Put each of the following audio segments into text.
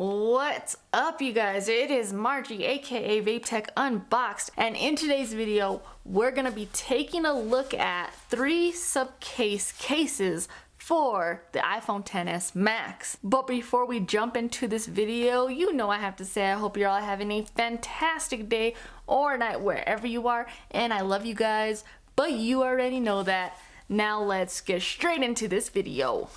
What's up, you guys? It is Margie, aka VapeTech Unboxed, and in today's video we're gonna be taking a look at 3 Supcase cases for the iPhone XS Max. But before we jump into this video, you know I have to say I hope you're all having a fantastic day or night wherever you are, and I love you guys, but you already know that. Now let's get straight into this video.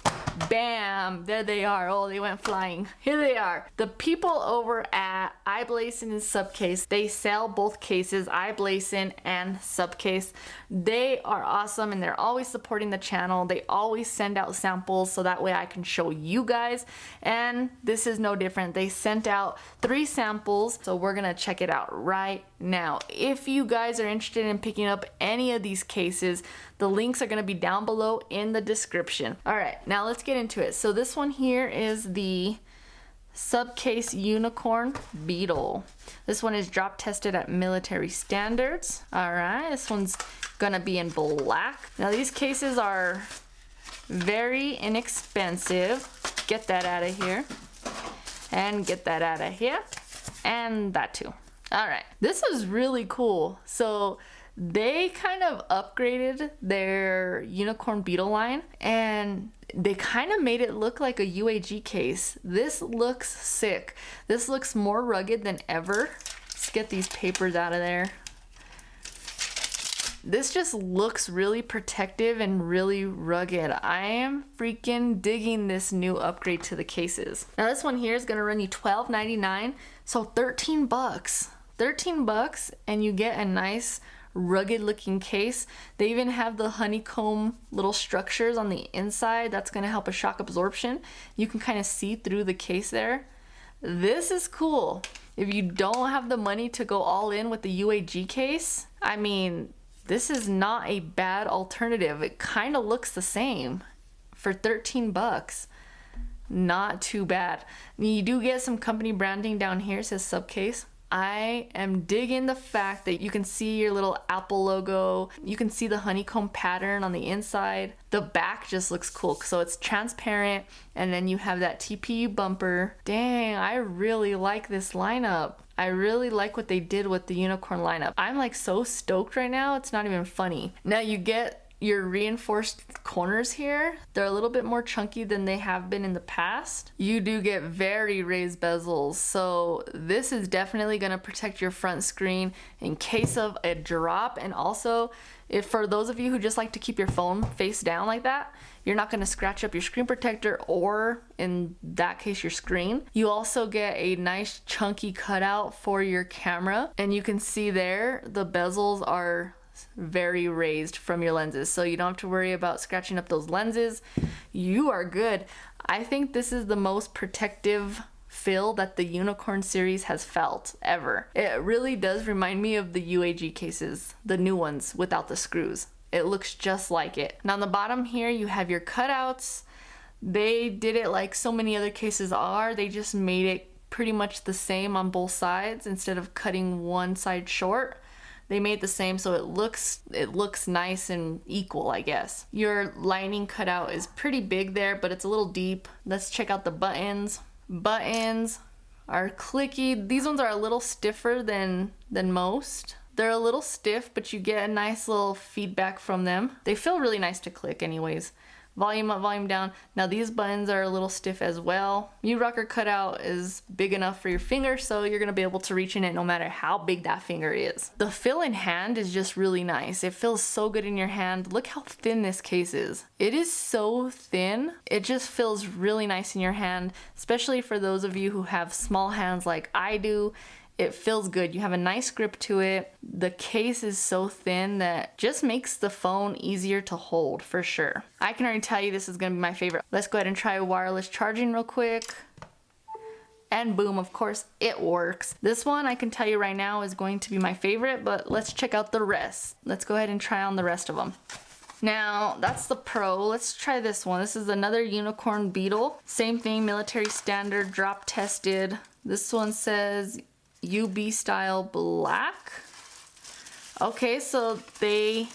Bam! There they are. Oh, they went flying. Here they are. The people over at iBlazin and Supcase, they sell both cases, iBlazin and Supcase. They are awesome and they're always supporting the channel. They always send out samples so that way I can show you guys. And this is no different. They sent out 3 samples, so we're gonna check it out right now. If you guys are interested in picking up any of these cases, the links are going to be down below in the description. Alright, now let's get into it. So this one here is the Supcase Unicorn Beetle. This one is drop tested at military standards. Alright, this one's going to be in black. Now these cases are very inexpensive. Get that out of here. And get that out of here. And that too. Alright, this is really cool. So they kind of upgraded their Unicorn Beetle line and they kind of made it look like a UAG case. This looks sick. This looks more rugged than ever. Let's get these papers out of there. This just looks really protective and really rugged. I am freaking digging this new upgrade to the cases. Now this one here is gonna run you $12.99, so 13 bucks. 13 bucks and you get a nice rugged looking case. They even have the honeycomb little structures on the inside that's going to help with shock absorption. You can kind of see through the case there. This is cool. If you don't have the money to go all in with the UAG case, I mean, this is not a bad alternative. It kind of looks the same for 13 bucks. Not too bad. You do get some company branding down here. It says Supcase. I am digging the fact that you can see your little Apple logo. You can see the honeycomb pattern on the inside. The back just looks cool. So it's transparent and then you have that TPU bumper. Dang, I really like this lineup. I really like what they did with the Unicorn lineup. I'm like so stoked right now. It's not even funny. Now you get your reinforced corners here. They're a little bit more chunky than they have been in the past. You do get very raised bezels, so this is definitely going to protect your front screen in case of a drop. And also, if for those of you who just like to keep your phone face down like that, you're not going to scratch up your screen protector or in that case your screen. You also get a nice chunky cutout for your camera, and you can see there the bezels are very raised from your lenses, so you don't have to worry about scratching up those lenses. You are good. I think this is the most protective feel that the Unicorn series has felt ever. It really does remind me of the UAG cases, the new ones without the screws. It looks just like it. Now on the bottom here you have your cutouts. They did it like so many other cases are. They just made it pretty much the same on both sides. Instead of cutting one side short, they made the same, so it looks nice and equal, I guess. Your lining cutout is pretty big there, but it's a little deep. Let's check out the buttons. Buttons are clicky. These ones are a little stiffer than most. They're a little stiff, but you get a nice little feedback from them. They feel really nice to click anyways. Volume up, volume down. Now these buttons are a little stiff as well. U-rocker cutout is big enough for your finger, so you're gonna be able to reach in it no matter how big that finger is. The feel in hand is just really nice. It feels so good in your hand. Look how thin this case is. It is so thin. It just feels really nice in your hand, especially for those of you who have small hands like I do. It feels good. You have a nice grip to it. The case is so thin that just makes the phone easier to hold for sure. I can already tell you this is gonna be my favorite. Let's go ahead and try wireless charging real quick. And boom, of course it works. This one I can tell you right now is going to be my favorite, but let's check out the rest. Let's go ahead and try on the rest of them. Now that's the Pro. Let's try this one. This is another Unicorn Beetle. Same thing, military standard, drop tested. This one says UB style black. Okay, so they,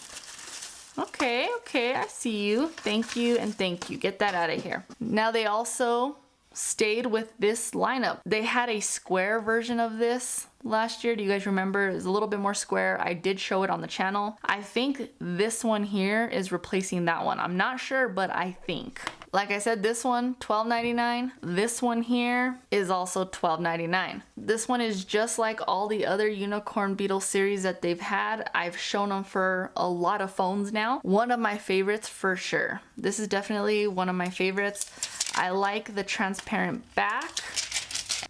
okay, I see you. Thank you and thank you. Get that out of here. Now they also stayed with this lineup. They had a square version of this last year. Do you guys remember? It was a little bit more square. I did show it on the channel. I think this one here is replacing that one. I'm not sure, but I think. Like I said, this one, $12.99. This one here is also $12.99. This one is just like all the other Unicorn Beetle series that they've had. I've shown them for a lot of phones now. One of my favorites for sure. This is definitely one of my favorites. I like the transparent back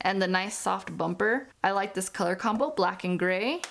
and the nice soft bumper. I like this color combo, black and gray.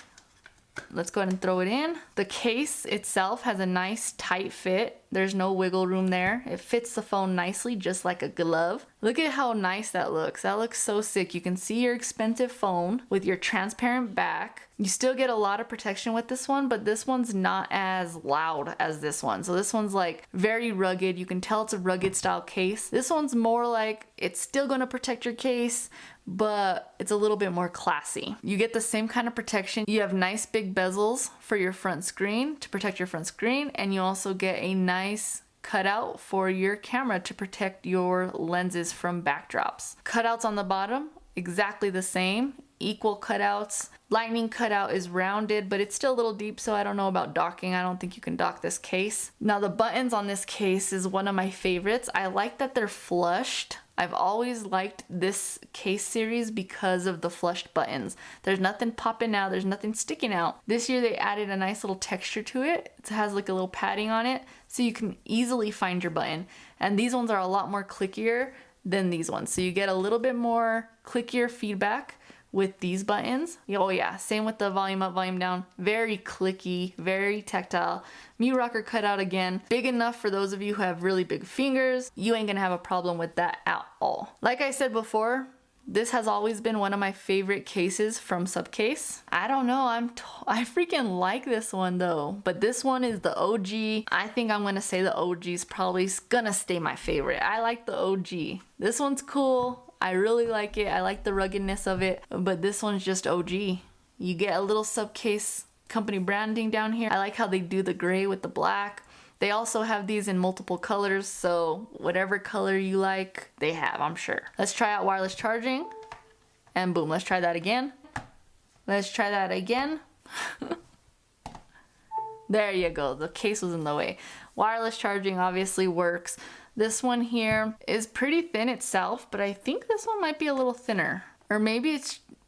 Let's go ahead and throw it in. The case itself has a nice tight fit. There's no wiggle room there. It fits the phone nicely, just like a glove. Look at how nice that looks. That looks so sick. You can see your expensive phone with your transparent back. You still get a lot of protection with this one, but this one's not as loud as this one. So this one's like very rugged. You can tell it's a rugged style case. This one's more like it's still gonna protect your case, but it's a little bit more classy. You get the same kind of protection. You have nice big bezels for your front screen to protect your front screen, and you also get a nice cutout for your camera to protect your lenses from backdrops. Cutouts on the bottom, exactly the same, equal cutouts. Lightning cutout is rounded, but it's still a little deep, so I don't know about docking. I don't think you can dock this case. Now the buttons on this case is one of my favorites. I like that they're flushed. I've always liked this case series because of the flushed buttons. There's nothing popping out, there's nothing sticking out. This year they added a nice little texture to it. It has like a little padding on it, so you can easily find your button. And these ones are a lot more clickier than these ones. So you get a little bit more clickier feedback with these buttons. Oh yeah, same with the volume up, volume down. Very clicky, very tactile. Mute rocker cutout again. Big enough for those of you who have really big fingers. You ain't gonna have a problem with that at all. Like I said before, this has always been one of my favorite cases from Supcase. I don't know, I freaking like this one though. But this one is the OG. I think I'm gonna say the OG is probably gonna stay my favorite. I like the OG. This one's cool. I really like it. I like the ruggedness of it, but this one's just OG. You get a little Supcase company branding down here. I like how they do the gray with the black. They also have these in multiple colors, so whatever color you like, they have, I'm sure. Let's try out wireless charging, and boom, let's try that again. Let's try that again. There you go, the case was in the way. Wireless charging obviously works. This one here is pretty thin itself, but I think this one might be a little thinner. Or maybe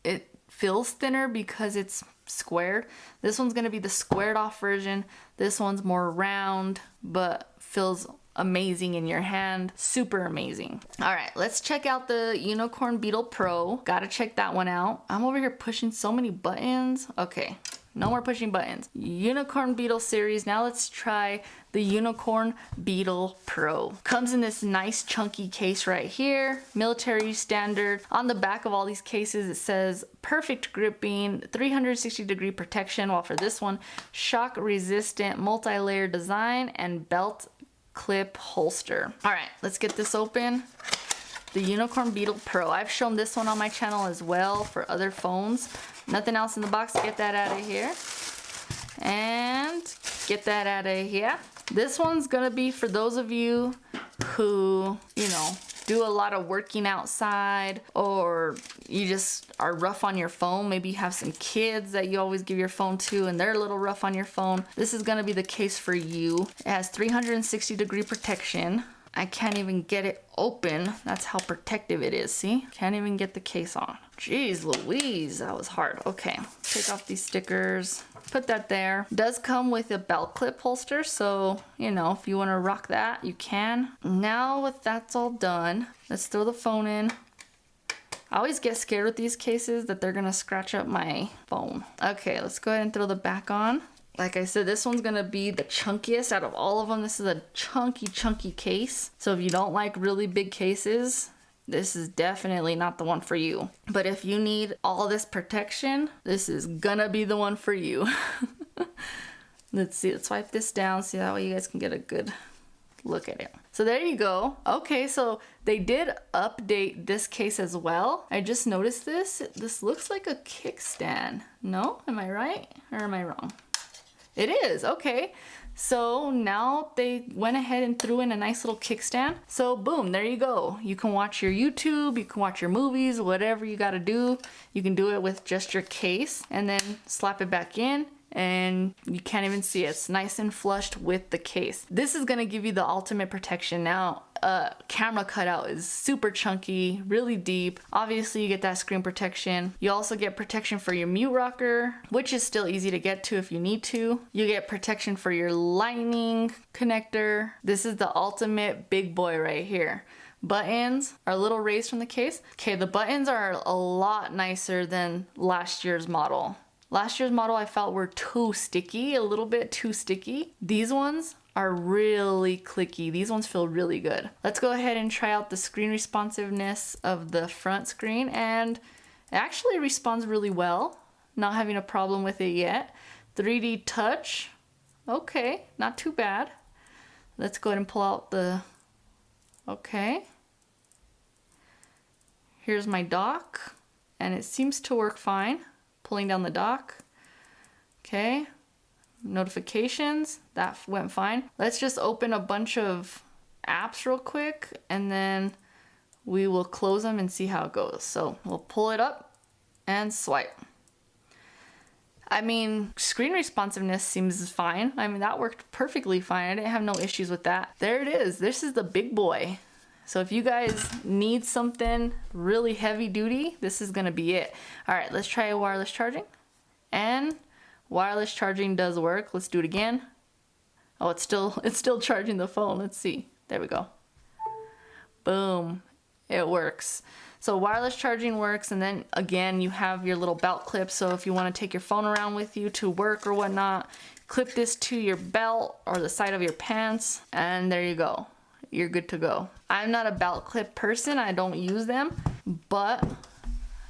it feels thinner because it's squared. This one's gonna be the squared off version. This one's more round, but feels amazing in your hand. Super amazing. All right, let's check out the Unicorn Beetle Pro. Gotta check that one out. I'm over here pushing so many buttons. Okay. No more pushing buttons. Unicorn Beetle series. Now let's try the Unicorn Beetle Pro. Comes in this nice chunky case right here. Military standard. On the back of all these cases it says perfect gripping, 360-degree protection, while for this one, shock resistant multi-layer design and belt clip holster. All right, let's get this open. The Unicorn Beetle Pro. I've shown this one on my channel as well for other phones. Nothing else in the box. Get that out of here. And get that out of here. This one's gonna be for those of you who, you know, do a lot of working outside, or you just are rough on your phone. Maybe you have some kids that you always give your phone to and they're a little rough on your phone. This is gonna be the case for you. It has 360-degree protection. I can't even get it open. That's how protective it is, see? Can't even get the case on. Jeez Louise, that was hard. Okay, take off these stickers. Put that there. Does come with a belt clip holster, so, you know, if you wanna rock that, you can. Now with that's all done, let's throw the phone in. I always get scared with these cases that they're gonna scratch up my phone. Okay, let's go ahead and throw the back on. Like I said, this one's gonna be the chunkiest out of all of them. This is a chunky case. So if you don't like really big cases, this is definitely not the one for you. But if you need all this protection, this is gonna be the one for you. Let's see, let's wipe this down, see that way you guys can get a good look at it. So there you go. Okay, so they did update this case as well. I just noticed this. This looks like a kickstand. No? Am I right or am I wrong? It is, okay. So now they went ahead and threw in a nice little kickstand. So boom, there you go. You can watch your YouTube, you can watch your movies, whatever you gotta do. You can do it with just your case and then slap it back in and you can't even see it. It's nice and flushed with the case. This is gonna give you the ultimate protection. Now, camera cutout is super chunky, really deep. Obviously you get that screen protection. You also get protection for your mute rocker, which is still easy to get to if you need to. You get protection for your lightning connector. This is the ultimate big boy right here. Buttons are a little raised from the case. Okay, the buttons are a lot nicer than last year's model. Last year's model I felt were too sticky, a little bit too sticky. These ones are really clicky. These ones feel really good. Let's go ahead and try out the screen responsiveness of the front screen, and it actually responds really well. Not having a problem with it yet. 3D touch, okay, not too bad. Let's go ahead and pull out the, okay. Here's my dock, and it seems to work fine. Pulling down the dock, okay. Notifications, that went fine. Let's just open a bunch of apps real quick and then we will close them and see how it goes. So we'll pull it up and swipe. I mean, screen responsiveness seems fine. I mean, that worked perfectly fine. I didn't have no issues with that. There it is. This is the big boy. So if you guys need something really heavy duty, this is gonna be it. All right, let's try a wireless charging. And wireless charging does work. Let's do it again. Oh, it's still charging the phone. Let's see. There we go. Boom, it works. So wireless charging works, and then again, you have your little belt clip. So if you wanna take your phone around with you to work or whatnot, clip this to your belt or the side of your pants, and there you go. You're good to go. I'm not a belt clip person, I don't use them, but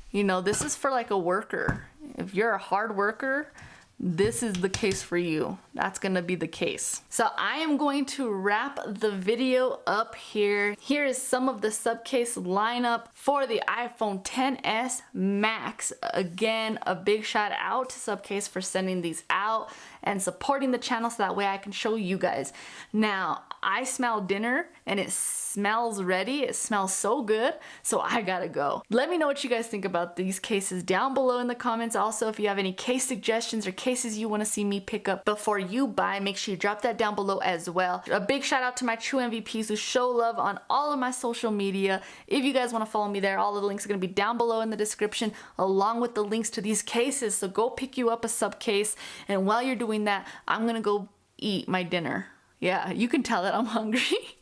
you know, this is for like a worker. If you're a hard worker, this is the case for you. That's gonna be the case. So I am going to wrap the video up here. Here is some of the Supcase lineup for the iPhone XS Max. Again, a big shout out to Supcase for sending these out and supporting the channel so that way I can show you guys. Now, I smell dinner and it smells ready. It smells so good, so I gotta go. Let me know what you guys think about these cases down below in the comments. Also, if you have any case suggestions or cases you wanna see me pick up before you buy, make sure you drop that down below as well. A big shout out to my true MVPs who show love on all of my social media. If you guys wanna follow me there, all of the links are gonna be down below in the description, along with the links to these cases. So go pick you up a Supcase, and while you're doing that, I'm gonna go eat my dinner. Yeah, you can tell that I'm hungry.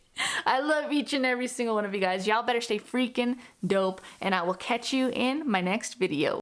I love each and every single one of you guys. Y'all better stay freaking dope, and I will catch you in my next video.